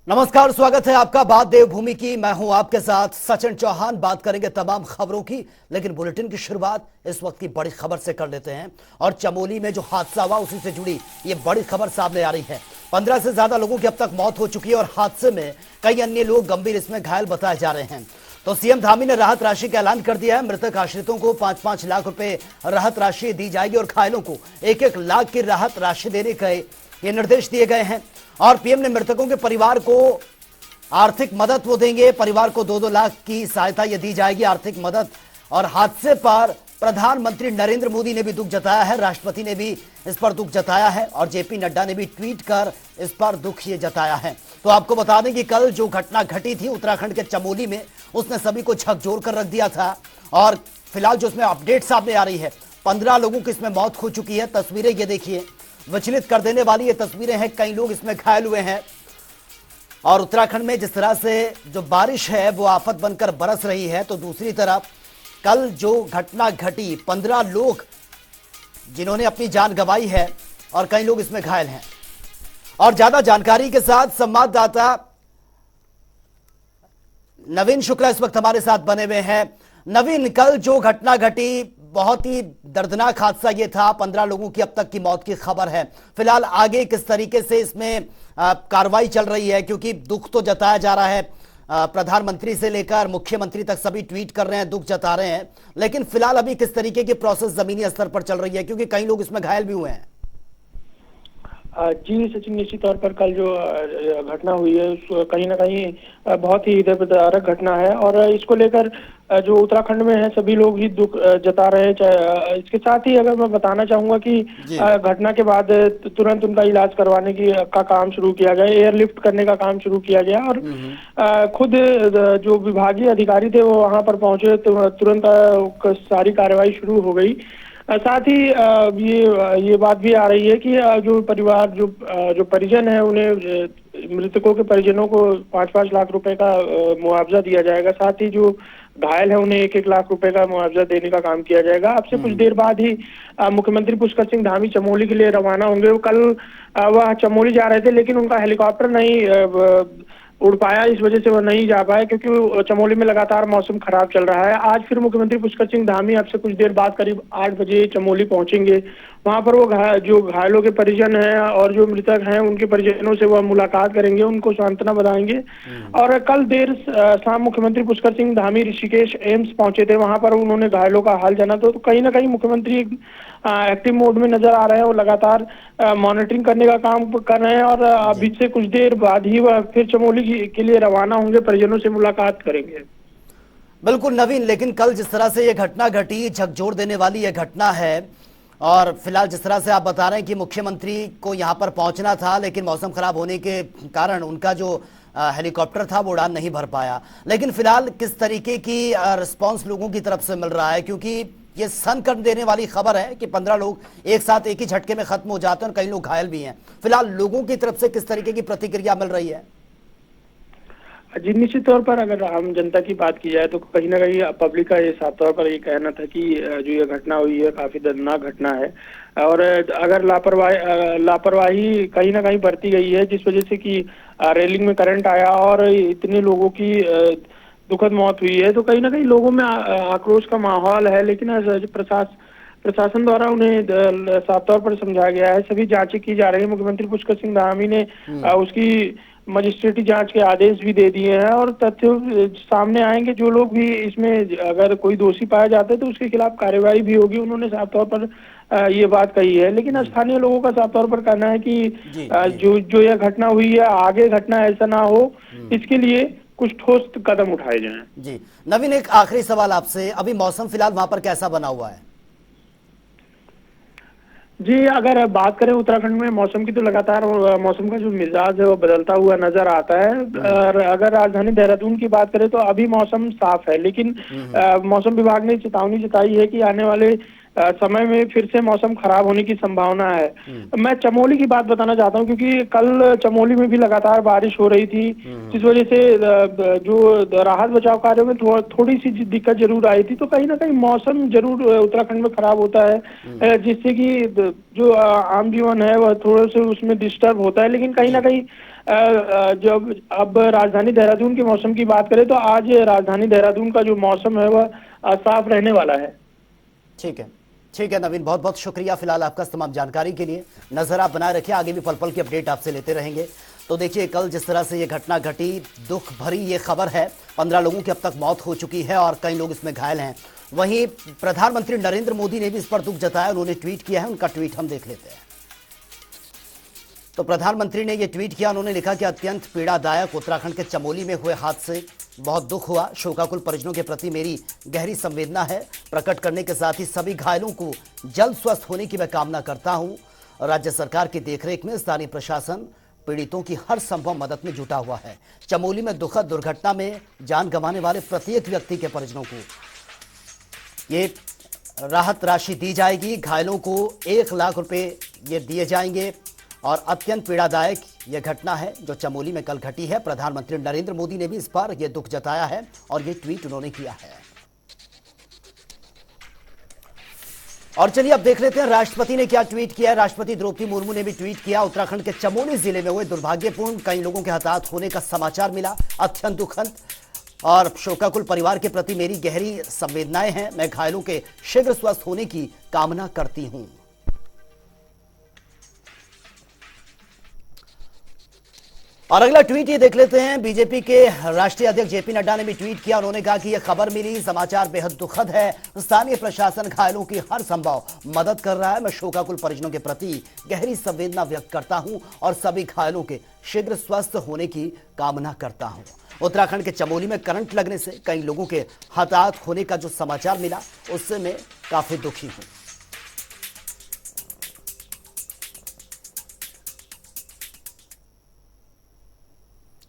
नमस्कार, स्वागत है आपका बात देवभूमि की। मैं हूं आपके साथ सचिन चौहान। बात करेंगे तमाम खबरों की, लेकिन बुलेटिन की शुरुआत इस वक्त की बड़ी खबर से कर लेते हैं। और चमोली में जो हादसा हुआ उसी से जुड़ी ये बड़ी खबर सामने आ रही है। 15 से ज्यादा लोगों की अब तक मौत हो चुकी है और हादसे में कई अन्य लोग गंभीर इसमें घायल बताए जा रहे हैं। तो सीएम धामी ने राहत राशि का ऐलान कर दिया है। मृतक आश्रितों को 5-5 लाख रुपए राहत राशि दी जाएगी और घायलों को 1-1 लाख की राहत राशि देने के ये निर्देश दिए गए हैं। और पीएम ने मृतकों के परिवार को आर्थिक मदद वो देंगे। परिवार को 2-2 लाख की सहायता ये दी जाएगी, आर्थिक मदद। और हादसे पर प्रधानमंत्री नरेंद्र मोदी ने भी दुख जताया है, राष्ट्रपति ने भी इस पर दुख जताया है और जेपी नड्डा ने भी ट्वीट कर इस पर दुख ये जताया है। तो आपको बता दें कि कल जो घटना घटी थी उत्तराखंड के चमोली में, उसने सभी को झकझोर कर रख दिया था। और फिलहाल जो इसमें अपडेट सामने आ रही है, 15 लोगों की इसमें मौत हो चुकी है। तस्वीरें ये देखिए, विचलित कर देने वाली ये तस्वीरें हैं। कई लोग इसमें घायल हुए हैं। और उत्तराखंड में जिस तरह से जो बारिश है वो आफत बनकर बरस रही है, तो दूसरी तरफ कल जो घटना घटी, 15 लोग जिन्होंने अपनी जान गंवाई है और कई लोग इसमें घायल हैं। और ज्यादा जानकारी के साथ संवाददाता नवीन शुक्ला इस वक्त हमारे साथ बने हुए हैं। नवीन, कल जो घटना घटी बहुत ही दर्दनाक हादसा ये था। 15 लोगों की अब तक की मौत की खबर है। फिलहाल आगे किस तरीके से इसमें कार्रवाई चल रही है, क्योंकि दुख तो जताया जा रहा है, प्रधानमंत्री से लेकर मुख्यमंत्री तक सभी ट्वीट कर रहे हैं, दुख जता रहे हैं, लेकिन फिलहाल अभी किस तरीके की प्रोसेस जमीनी स्तर पर चल रही है, क्योंकि कई लोग इसमें घायल भी हुए हैं। जी सचिन, निश्चित तौर पर कल जो घटना हुई है कहीं ना कहीं बहुत ही हृदय विदारक घटना है और इसको लेकर जो उत्तराखंड में है सभी लोग ही दुख जता रहे हैं। इसके साथ ही अगर मैं बताना चाहूंगा कि घटना के बाद तुरंत उनका इलाज करवाने का काम शुरू किया गया, एयरलिफ्ट करने का काम शुरू किया गया और खुद जो विभागीय अधिकारी थे वो वहां पर पहुंचे तो तुरंत सारी कार्रवाई शुरू हो गई। साथ ही ये बात भी आ रही है कि जो परिवार जो परिजन है उन्हें मृतकों के परिजनों को 5-5 लाख रुपए का मुआवजा दिया जाएगा। साथ ही जो घायल है उन्हें 1-1 लाख रुपए का मुआवजा देने का काम किया जाएगा। अब से कुछ देर बाद ही मुख्यमंत्री पुष्कर सिंह धामी चमोली के लिए रवाना होंगे। वो कल वह चमोली जा रहे थे लेकिन उनका हेलीकॉप्टर नहीं उड़ पाया, इस वजह से वो नहीं जा पाए क्योंकि चमोली में लगातार मौसम खराब चल रहा है। आज फिर मुख्यमंत्री पुष्कर सिंह धामी अब से कुछ देर बाद करीब 8 बजे चमोली पहुंचेंगे। वहां पर वो जो घायलों के परिजन हैं और जो मृतक हैं उनके परिजनों से वह मुलाकात करेंगे, उनको सांत्वना बताएंगे। और कल देर शाम मुख्यमंत्री पुष्कर सिंह धामी ऋषिकेश एम्स पहुंचे थे, वहां पर उन्होंने घायलों का हाल जाना। तो कहीं ना कहीं मुख्यमंत्री एक्टिव मोड में नजर आ रहे हैं, वो लगातार मॉनिटरिंग करने का काम कर रहे हैं और अभी से कुछ देर बाद ही वह फिर चमोली के लिए रवाना होंगे, परिजनों से मुलाकात करेंगे। बिल्कुल नवीन, लेकिन कल जिस तरह से ये घटना घटी, झकझोर देने वाली ये घटना है। और फिलहाल जिस तरह से आप बता रहे हैं कि मुख्यमंत्री को यहाँ पर पहुंचना था लेकिन मौसम खराब होने के कारण उनका जो हेलीकॉप्टर था वो उड़ान नहीं भर पाया, लेकिन फिलहाल किस तरीके की रिस्पांस लोगों की तरफ से मिल रहा है, क्योंकि ये सन कर देने वाली खबर है कि 15 लोग एक साथ एक ही झटके में खत्म हो जाते हैं और कई लोग घायल भी हैं। फिलहाल लोगों की तरफ से किस तरीके की प्रतिक्रिया मिल रही है? जी निश्चित तौर पर अगर आम जनता की बात की जाए तो कहीं ना कहीं पब्लिक का ये साफ तौर पर ये कहना था कि जो ये घटना हुई है काफी दर्दनाक घटना है और अगर लापरवाही कहीं ना कहीं बरती गई है, जिस वजह से कि रेलिंग में करंट आया और इतने लोगों की दुखद मौत हुई है, तो कहीं ना कहीं लोगों में आक्रोश का माहौल है। लेकिन प्रशासन द्वारा उन्हें साफ तौर पर समझाया गया है, सभी जांचें की जा रही है। मुख्यमंत्री पुष्कर सिंह धामी ने उसकी मजिस्ट्रेटी जांच के आदेश भी दे दिए हैं और तथ्य सामने आएंगे। जो लोग भी इसमें अगर कोई दोषी पाया जाता है तो उसके खिलाफ कार्रवाई भी होगी, उन्होंने साफ तौर पर ये बात कही है। लेकिन स्थानीय लोगों का साफ तौर पर कहना है कि जो यह घटना हुई है आगे घटना ऐसा ना हो, इसके लिए कुछ ठोस कदम उठाए जाएं। जी नवीन, एक आखिरी सवाल आपसे, अभी मौसम फिलहाल वहां पर कैसा बना हुआ है? जी अगर बात करें उत्तराखंड में मौसम की तो लगातार मौसम का जो मिजाज है वो बदलता हुआ नजर आता है। और अगर राजधानी देहरादून की बात करें तो अभी मौसम साफ है, लेकिन मौसम विभाग ने चेतावनी जताई है कि आने वाले समय में फिर से मौसम खराब होने की संभावना है। मैं चमोली की बात बताना चाहता हूँ, क्योंकि कल चमोली में भी लगातार बारिश हो रही थी, जिस वजह से जो राहत बचाव कार्यों में थोड़ी सी दिक्कत जरूर आई थी। तो कहीं ना कहीं मौसम जरूर उत्तराखंड में खराब होता है, जिससे कि जो आम जीवन है वह थोड़े से उसमें डिस्टर्ब होता है। लेकिन कहीं ना कहीं जब अब राजधानी देहरादून के मौसम की बात करें तो आज राजधानी देहरादून का जो मौसम है वह साफ रहने वाला है। ठीक है, ठीक है नवीन, बहुत बहुत शुक्रिया फिलहाल आपका तमाम जानकारी के लिए। नजर आप बनाए रखिए, आगे भी पल पल की अपडेट आपसे लेते रहेंगे। तो देखिए कल जिस तरह से ये घटना घटी, दुख भरी ये खबर है। 15 लोगों की अब तक मौत हो चुकी है और कई लोग इसमें घायल हैं। वहीं प्रधानमंत्री नरेंद्र मोदी ने भी इस पर दुख जताया, उन्होंने ट्वीट किया है। उनका ट्वीट हम देख लेते हैं। तो प्रधानमंत्री ने ये ट्वीट किया, उन्होंने लिखा कि अत्यंत पीड़ादायक उत्तराखंड के चमोली में हुए हादसे, बहुत दुख हुआ। शोकाकुल परिजनों के प्रति मेरी गहरी संवेदना है प्रकट करने के साथ ही सभी घायलों को जल्द स्वस्थ होने की मैं कामना करता हूं। राज्य सरकार की देखरेख में स्थानीय प्रशासन पीड़ितों की हर संभव मदद में जुटा हुआ है। चमोली में दुखद दुर्घटना में जान गंवाने वाले प्रत्येक व्यक्ति के परिजनों को ये राहत राशि दी जाएगी। घायलों को 1 लाख रुपए ये दिए जाएंगे। और अत्यंत पीड़ादायक यह घटना है जो चमोली में कल घटी है। प्रधानमंत्री नरेंद्र मोदी ने भी इस पर यह दुख जताया है और ये ट्वीट उन्होंने किया है। और चलिए अब देख लेते हैं राष्ट्रपति ने क्या ट्वीट किया है। राष्ट्रपति द्रौपदी मुर्मू ने भी ट्वीट किया, उत्तराखंड के चमोली जिले में हुए दुर्भाग्यपूर्ण कई लोगों के हताहत होने का समाचार मिला, अत्यंत दुखद और शोकाकुल परिवार के प्रति मेरी गहरी संवेदनाएं हैं। मैं घायलों के शीघ्र स्वस्थ होने की कामना करती हूं। और अगला ट्वीट ये देख लेते हैं। बीजेपी के राष्ट्रीय अध्यक्ष जेपी नड्डा ने भी ट्वीट किया, उन्होंने कहा कि यह खबर मिली समाचार बेहद दुखद है। स्थानीय प्रशासन घायलों की हर संभव मदद कर रहा है। मैं शोकाकुल परिजनों के प्रति गहरी संवेदना व्यक्त करता हूं और सभी घायलों के शीघ्र स्वस्थ होने की कामना करता हूं। उत्तराखंड के चमोली में करंट लगने से कई लोगों के हताहत होने का जो समाचार मिला उससे मैं काफी दुखी हूं।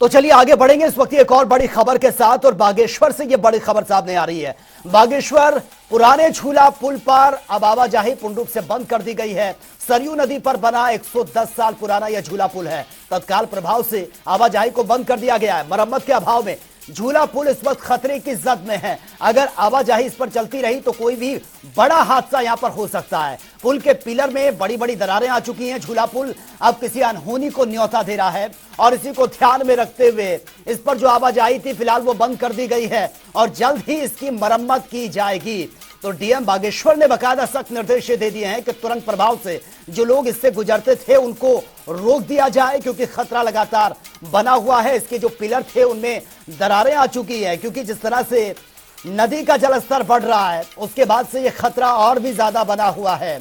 तो चलिए आगे बढ़ेंगे इस वक्त एक और बड़ी खबर के साथ। और बागेश्वर से यह बड़ी खबर सामने आ रही है। बागेश्वर पुराने झूला पुल पर अब आवाजाही पूर्ण रूप से बंद कर दी गई है। सरयू नदी पर बना 110 साल पुराना यह झूला पुल है, तत्काल प्रभाव से आवाजाही को बंद कर दिया गया है। मरम्मत के अभाव में झूला पुल इस वक्त खतरे की जद में है। अगर आवाजाही इस पर चलती रही तो कोई भी बड़ा हादसा यहां पर हो सकता है। पुल के पिलर में बड़ी बड़ी दरारें आ चुकी हैं। झूला पुल अब किसी अनहोनी को न्योता दे रहा है और इसी को ध्यान में रखते हुए इस पर जो आवाजाही थी फिलहाल वो बंद कर दी गई है और जल्द ही इसकी मरम्मत की जाएगी। तो डीएम बागेश्वर ने बकायदा सख्त निर्देश दे दिए हैं कि तुरंत प्रभाव से जो लोग इससे गुजरते थे उनको रोक दिया जाए, क्योंकि खतरा लगातार बना हुआ है। इसके जो पिलर थे उनमें दरारें आ चुकी है, क्योंकि जिस तरह से नदी का जलस्तर बढ़ रहा है उसके बाद से यह खतरा और भी ज्यादा बना हुआ है।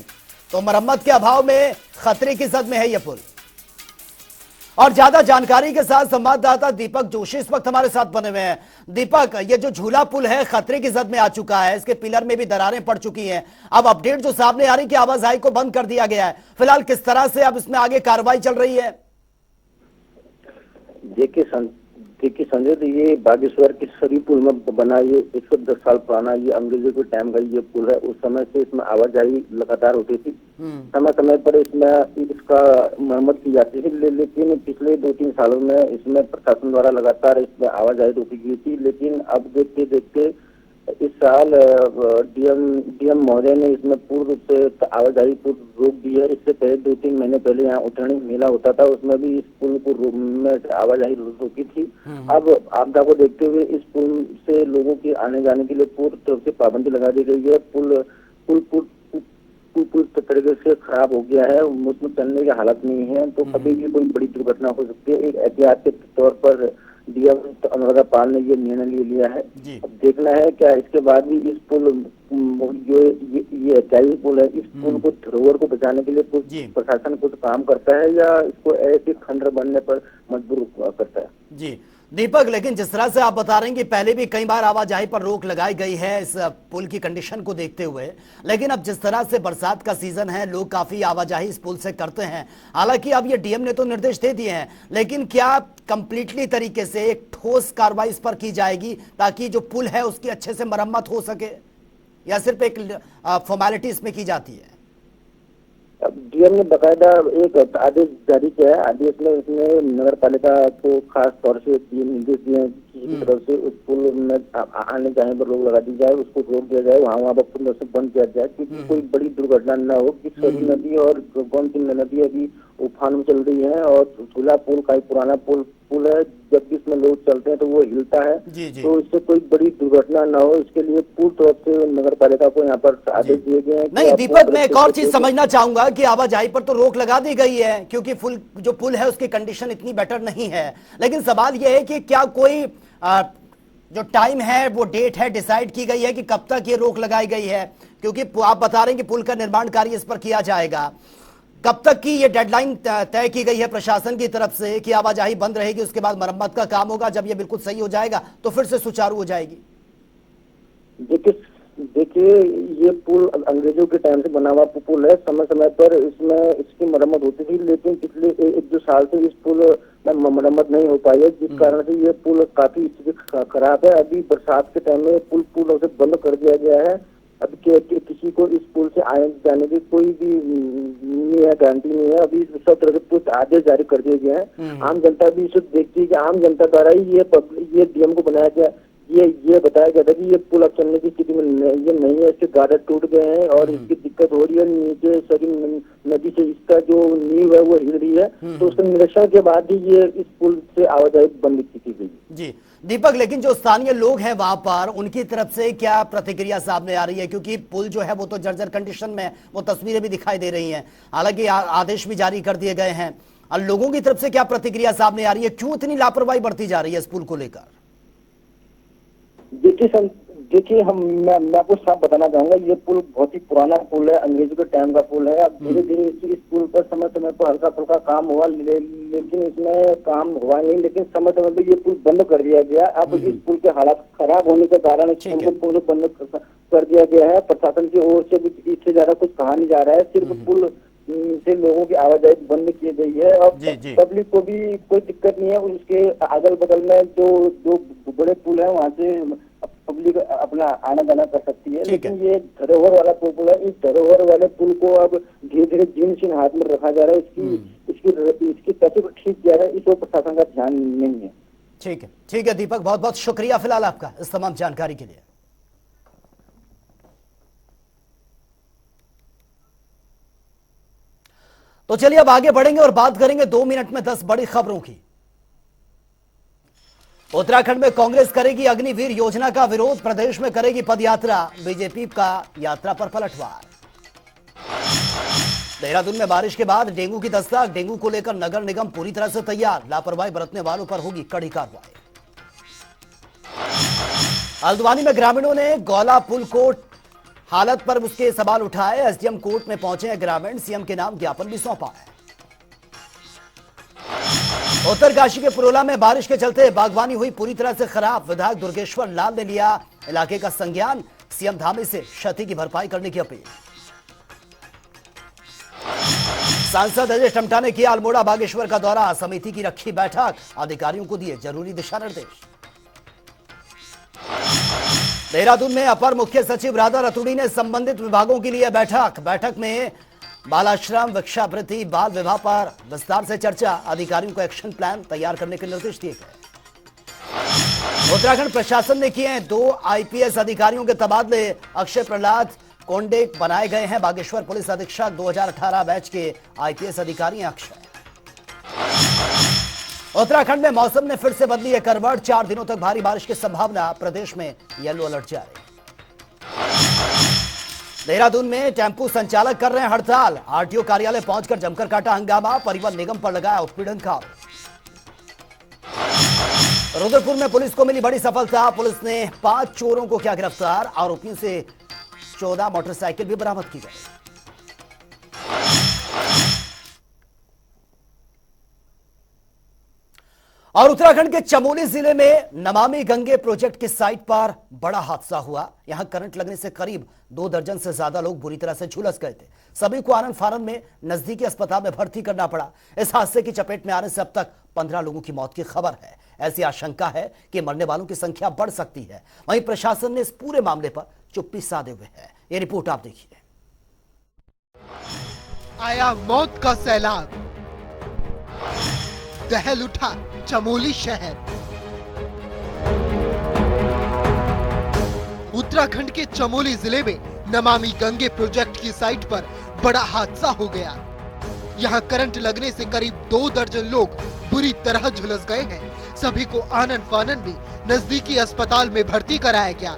तो मरम्मत के अभाव में खतरे की जद में है यह पुल। और ज्यादा जानकारी के साथ संवाददाता दीपक जोशी इस वक्त हमारे साथ बने हुए हैं। दीपक, ये जो झूला पुल है खतरे की जद में आ चुका है, इसके पिलर में भी दरारें पड़ चुकी हैं। अब अपडेट जो सामने आ रही है कि आवाजाही को बंद कर दिया गया है, फिलहाल किस तरह से अब इसमें आगे कार्रवाई चल रही है? देखिए संजय, तो ये बागेश्वर के सरयू पुल में बना ये 110 साल पुराना ये अंग्रेजों के टाइम का ये पुल है। उस समय से इसमें आवाजाही लगातार होती थी। समय समय पर इसमें इसका मरम्मत की जाती थी, लेकिन पिछले 2-3 सालों में इसमें प्रशासन द्वारा लगातार इसमें आवाजाही रोकी गई थी। लेकिन अब देखते देखते इस साल डीएम महोदय ने इसमें पूर्ण रूप से आवाजाही को रोक दी है। इससे पहले 2-3 महीने पहले यहाँ उत्तरायणी मेला होता था, उसमें भी इस पुल को में आवाजाही रोकी थी। अब आपदा को देखते हुए इस पुल से लोगों के आने जाने के लिए पूर्ण तरफ से पाबंदी लगा दी गई है। पुल तरीके से खराब हो गया है, उसमें चलने की हालत नहीं है, तो कभी भी कोई बड़ी दुर्घटना हो सकती है। एक एहतियात के तौर पर डीएम अनुराधा पाल ने ये निर्णय लिया है। अब देखना है क्या इसके बाद भी इस पुल जो ये ऐतिहासिक पुल है, इस पुल को धरोहर को बचाने के लिए प्रशासन कुछ काम करता है या इसको ऐसे खंडर बनने पर मजबूर करता है? जी दीपक, लेकिन जिस तरह से आप बता रहे हैं कि पहले भी कई बार आवाजाही पर रोक लगाई गई है इस पुल की कंडीशन को देखते हुए, लेकिन अब जिस तरह से बरसात का सीजन है लोग काफी आवाजाही इस पुल से करते हैं। हालांकि अब ये डीएम ने तो निर्देश दे दिए हैं, लेकिन क्या कंप्लीटली तरीके से एक ठोस कार्रवाई इस पर की जाएगी ताकि जो पुल है उसकी अच्छे से मरम्मत हो सके? या सिर्फ एक फॉर्मेलिटी इसमें की जाती है? अब डीएम ने बकायदा एक आदेश जारी किया है। आदेश में उसने नगर पालिका को खास तौर से ये निर्देश दिए हैं कि किसी तरह से उस पुल में आने जाने पर रोक लगा दी जाए, उसको रोक दिया जाए, वहाँ पर पूर्ण से बंद किया जाए, क्योंकि कोई बड़ी दुर्घटना न हो। कि सरी नदी और गोमती नदी अभी उफान में चल रही है और झूला पुल का पुराना पुल है, जब भी इसमें लोग चलते हैं तो वो हिलता है। तो इससे कोई बड़ी दुर्घटना न हो, इसके लिए पूर्ण तौर से नगर पालिका को यहाँ पर आदेश दिए गए हैं। नहीं दीपक, मैं एक और चीज समझना चाहूंगा कि आवाजाही पर तो रोक लगा दी गई है क्योंकि जो पुल है उसकी कंडीशन इतनी बेटर नहीं है, लेकिन सवाल यह है कि क्या कोई जो टाइम है वो डेट है डिसाइड की गई है कि कब तक ये रोक लगाई गई है? क्योंकि आप बता रहे हैं कि पुल का निर्माण कार्य इस पर किया जाएगा, कब तक की ये डेडलाइन तय की गई है प्रशासन की तरफ से कि आवाजाही बंद रहेगी, उसके बाद मरम्मत का काम होगा, जब ये बिल्कुल सही हो जाएगा तो फिर से सुचारू हो जाएगी? देखिए ये पुल अंग्रेजों के टाइम से बना हुआ पुल है। समय समय पर इसमें इसकी मरम्मत होती थी, लेकिन पिछले 1-2 साल से इस पुल में मरम्मत नहीं हो पाई है, जिस कारण से ये पुल काफी स्थिति खराब है। अभी बरसात के टाइम में पुल पूर्ण से बंद कर दिया गया है। अब किसी को इस पुल से आने जाने की कोई भी नहीं है, गारंटी नहीं है। अभी सब तरह से कुछ आदेश जारी कर दिए गए हैं। आम जनता भी इसे देखती है कि आम जनता द्वारा ही ये डीएम को बनाया गया, ये बताया गया था कि ये पुल अब चलने की स्थिति में ये नहीं है, इसके गार्डर टूट गए हैं और इसकी दिक्कत हो रही है। नीचे सरी नदी से इसका जो नींव है वो हिल रही है, तो उसके निरीक्षण के बाद ही ये इस पुल से आवाजाही बंद की गई। जी दीपक, लेकिन जो स्थानीय लोग हैं वहां पर, उनकी तरफ से क्या प्रतिक्रिया सामने आ रही है? क्योंकि पुल जो है वो तो जर्जर कंडीशन में, वो तस्वीरें भी दिखाई दे रही हैं, हालांकि आदेश भी जारी कर दिए गए हैं। और लोगों की तरफ से क्या प्रतिक्रिया सामने आ रही है? क्यों इतनी लापरवाही बढ़ती जा रही है इस पुल को लेकर? देखिए मैं आपको साफ बताना चाहूंगा, ये पुल बहुत ही पुराना पुल है, अंग्रेजों के टाइम का पुल है। अब धीरे धीरे इस पुल पर समय समय पर हल्का फुल्का काम हुआ, लेकिन इसमें काम हुआ नहीं। लेकिन समय समय पर ये पुल बंद कर दिया गया। अब इस पुल के हालात खराब होने के कारण इस पुल को बंद कर दिया गया है। प्रशासन की ओर से भी इससे ज्यादा कुछ कहा नहीं जा रहा है, सिर्फ पुल से लोगों की आवाजाही बंद की गई है और पब्लिक को भी कोई दिक्कत नहीं है। उसके अगल बगल में जो बड़े पुल है वहाँ से पब्लिक अपना आना जाना कर सकती है। लेकिन ये धरोहर वाला पुल है, इस धरोहर वाले पुल को अब धीरे धीरे जीर्ण हाथ में रखा जा रहा है। इसकी कैसे को ठीक किया है, इस पर प्रशासन का ध्यान नहीं है। ठीक है दीपक, बहुत बहुत शुक्रिया फिलहाल आपका इस तमाम जानकारी के लिए। तो चलिए अब आगे बढ़ेंगे और बात करेंगे 2 मिनट में 10 बड़ी खबरों की। उत्तराखंड में कांग्रेस करेगी अग्निवीर योजना का विरोध, प्रदेश में करेगी पदयात्रा, बीजेपी का यात्रा पर पलटवार। देहरादून में बारिश के बाद डेंगू की दस्तक, डेंगू को लेकर नगर निगम पूरी तरह से तैयार, लापरवाही बरतने वालों पर होगी कड़ी कार्रवाई। हल्द्वानी में ग्रामीणों ने गौला पुल को हालत पर उसके सवाल उठाए, एसडीएम कोर्ट में पहुंचे हैं ग्रामीण, सीएम के नाम ज्ञापन भी सौंपा है। उत्तरकाशी के पुरोला में बारिश के चलते बागवानी हुई पूरी तरह से खराब, विधायक दुर्गेश्वर लाल ने लिया इलाके का संज्ञान, सीएम धामी से क्षति की भरपाई करने की अपील। सांसद अजय टमटा ने किया अल्मोड़ा बागेश्वर का दौरा, समिति की रखी बैठक, अधिकारियों को दिए जरूरी दिशा निर्देश। देहरादून में अपर मुख्य सचिव राधा रतूड़ी ने संबंधित विभागों के लिए बैठक में बालाश्रम, भिक्षावृत्ति, बाल विवाह पर विस्तार से चर्चा, अधिकारियों को एक्शन प्लान तैयार करने के निर्देश दिए गए। उत्तराखंड प्रशासन ने किए हैं 2 आईपीएस अधिकारियों के तबादले, अक्षय प्रहलाद कोंडेक बनाए गए हैं बागेश्वर पुलिस अधीक्षक, 2018 बैच के आईपीएस अधिकारी हैं अक्षय। उत्तराखंड में मौसम ने फिर से बदली है करवट, 4 दिनों तक भारी बारिश की संभावना, प्रदेश में येलो अलर्ट जारी। देहरादून में टेंपू संचालक कर रहे हैं हड़ताल, आरटीओ कार्यालय पहुंचकर जमकर काटा हंगामा, परिवहन निगम पर लगाया उत्पीड़न का। रुद्रपुर में पुलिस को मिली बड़ी सफलता, पुलिस ने 5 चोरों को किया गिरफ्तार, आरोपियों से 14 मोटरसाइकिल भी बरामद की गई। और उत्तराखंड के चमोली जिले में नमामि गंगे प्रोजेक्ट की साइट पर बड़ा हादसा हुआ, यहां करंट लगने से करीब 2 दर्जन से ज्यादा लोग बुरी तरह से झुलस गए थे, सभी को आनंद फानंद में नजदीकी अस्पताल में भर्ती करना पड़ा। इस हादसे की चपेट में आने से अब तक 15 लोगों की मौत की खबर है। ऐसी आशंका है कि मरने वालों की संख्या बढ़ सकती है। वहीं प्रशासन ने इस पूरे मामले पर चुप्पी साधे हुए है। ये रिपोर्ट आप देखिए। आया मौत का सैलाब, दहल उठा चमोली शहर। उत्तराखंड के चमोली जिले में नमामि गंगे प्रोजेक्ट की साइट पर बड़ा हादसा हो गया। यहां करंट लगने से करीब 2 दर्जन लोग बुरी तरह झुलस गए हैं। सभी को आनन फानन में नजदीकी अस्पताल में भर्ती कराया गया।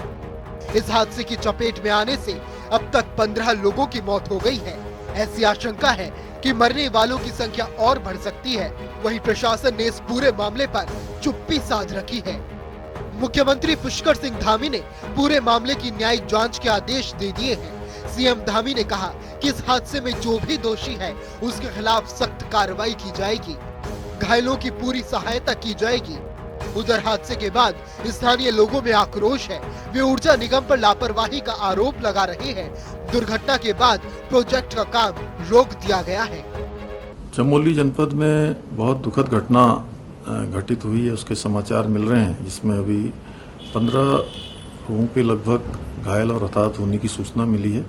इस हादसे की चपेट में आने से अब तक 15 लोगों की मौत हो गई है। ऐसी आशंका है कि मरने वालों की संख्या और बढ़ सकती है। वहीं प्रशासन ने इस पूरे मामले पर चुप्पी साध रखी है। मुख्यमंत्री पुष्कर सिंह धामी ने पूरे मामले की न्यायिक जांच के आदेश दे दिए हैं। सीएम धामी ने कहा कि इस हादसे में जो भी दोषी है उसके खिलाफ सख्त कार्रवाई की जाएगी, घायलों की पूरी सहायता की जाएगी। उधर हादसे के बाद स्थानीय लोगों में आक्रोश है। वे ऊर्जा निगम पर लापरवाही का आरोप लगा रहे हैं। दुर्घटना के बाद प्रोजेक्ट का काम रोक दिया गया है। चमोली जनपद में बहुत दुखद घटना घटित हुई है, उसके समाचार मिल रहे हैं, जिसमें अभी 15 लोगों के लगभग घायल और हताहत होने की सूचना मिली है।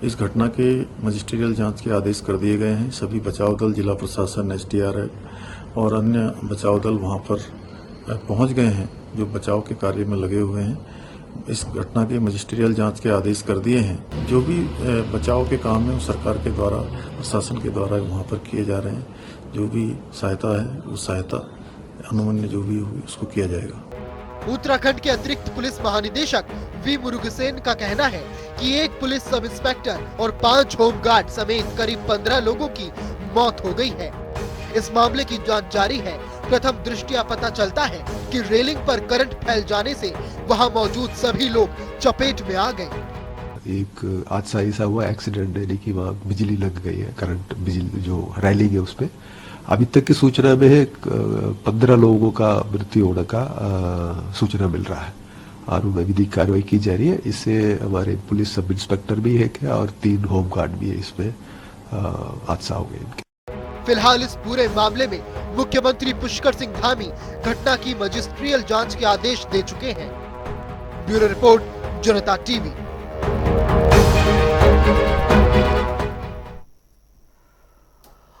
इस घटना के मजिस्ट्रियल जांच के आदेश कर दिए गए हैं। सभी बचाव दल, जिला प्रशासन, एसडीआरएफ और अन्य बचाव दल वहां पर पहुंच गए हैं, जो बचाव के कार्य में लगे हुए हैं। इस घटना के मजिस्ट्रियल जांच के आदेश कर दिए हैं। जो भी बचाव के काम है वो सरकार के द्वारा, प्रशासन के द्वारा वहां पर किए जा रहे हैं। जो भी सहायता है वो सहायता अनुमन्य जो भी होगी उसको किया जाएगा। उत्तराखंड के अतिरिक्त पुलिस महानिदेशक वी मुरुगसेन का कहना है कि एक पुलिस सब इंस्पेक्टर और 5 होमगार्ड समेत करीब 15 लोगों की मौत हो गई है। इस मामले की जांच जारी है। प्रथम दृष्टया पता चलता है कि रेलिंग पर करंट फैल जाने से वहां मौजूद सभी लोग चपेट में आ गए। एक हादसा ऐसा हुआ, एक्सीडेंट, यानी कि वहाँ बिजली लग गई है, करंट, बिजली जो रेलिंग है उस पे। अभी तक की सूचना में है 15 लोगों का मृत्यु होने का सूचना मिल रहा है और उनमें विधिक कार्रवाई की जा रही है। इससे हमारे पुलिस सब इंस्पेक्टर भी है क्या और 3 होमगार्ड भी है, इसमें हादसा हो गया इनके। फिलहाल इस पूरे मामले में मुख्यमंत्री पुष्कर सिंह धामी घटना की मजिस्ट्रियल जांच के आदेश दे चुके हैं। ब्यूरो रिपोर्ट, जनता टीवी।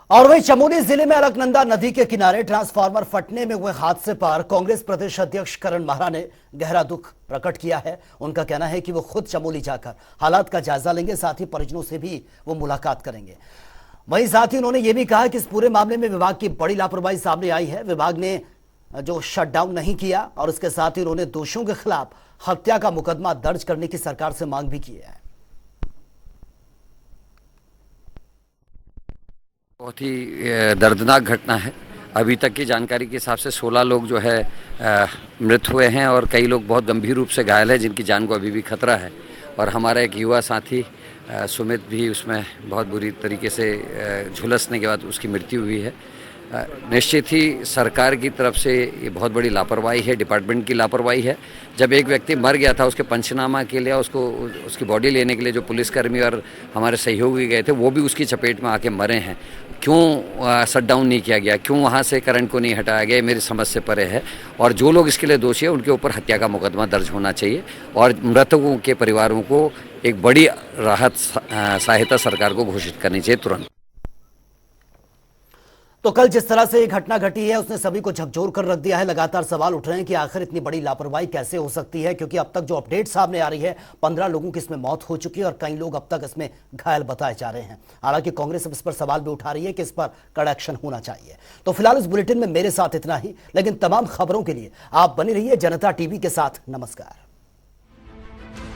और वहीं चमोली जिले में अलकनंदा नदी के किनारे ट्रांसफार्मर फटने में हुए हादसे पर कांग्रेस प्रदेश अध्यक्ष करण माहरा ने गहरा दुख प्रकट किया है। उनका कहना है कि वो खुद चमोली जाकर हालात का जायजा लेंगे, साथ ही परिजनों से भी वो मुलाकात करेंगे। वहीं साथ ही उन्होंने ये भी कहा कि इस पूरे मामले में विभाग की बड़ी लापरवाही सामने आई है। विभाग ने जो शटडाउन नहीं किया और इसके साथ ही उन्होंने दोषियों के खिलाफ हत्या का मुकदमा दर्ज करने की सरकार से मांग भी की है। बहुत ही दर्दनाक घटना है। अभी तक की जानकारी के हिसाब से 16 लोग जो है मृत हुए हैं और कई लोग बहुत गंभीर रूप से घायल हैं, जिनकी जान को अभी भी खतरा है। और हमारा एक युवा साथी सुमित भी उसमें बहुत बुरी तरीके से झुलसने के बाद उसकी मृत्यु हुई है। निश्चित ही सरकार की तरफ से ये बहुत बड़ी लापरवाही है, डिपार्टमेंट की लापरवाही है। जब एक व्यक्ति मर गया था, उसके पंचनामा के लिए, उसकी बॉडी लेने के लिए जो पुलिसकर्मी और हमारे सहयोगी गए थे, वो भी उसकी चपेट में आके मरे हैं। क्यों शटडाउन नहीं किया गया, क्यों वहाँ से करंट को नहीं हटाया गया, मेरी समझ से परे है। और जो लोग इसके लिए दोषी है उनके ऊपर हत्या का मुकदमा दर्ज होना चाहिए और मृतकों के परिवारों को एक बड़ी राहत सहायता सरकार को घोषित करनी चाहिए तुरंत। तो कल जिस तरह से ये घटना घटी है उसने सभी को झकझोर कर रख दिया है। लगातार सवाल उठ रहे हैं कि आखिर इतनी बड़ी लापरवाही कैसे हो सकती है, क्योंकि अब तक जो अपडेट सामने आ रही है 15 लोगों की इसमें मौत हो चुकी है और कई लोग अब तक इसमें घायल बताए जा रहे हैं। हालांकि कांग्रेस अब इस पर सवाल भी उठा रही है कि इस पर कड़ा एक्शन होना चाहिए। तो फिलहाल इस बुलेटिन में मेरे साथ इतना ही, लेकिन तमाम खबरों के लिए आप बने रहिए जनता टीवी के साथ। नमस्कार।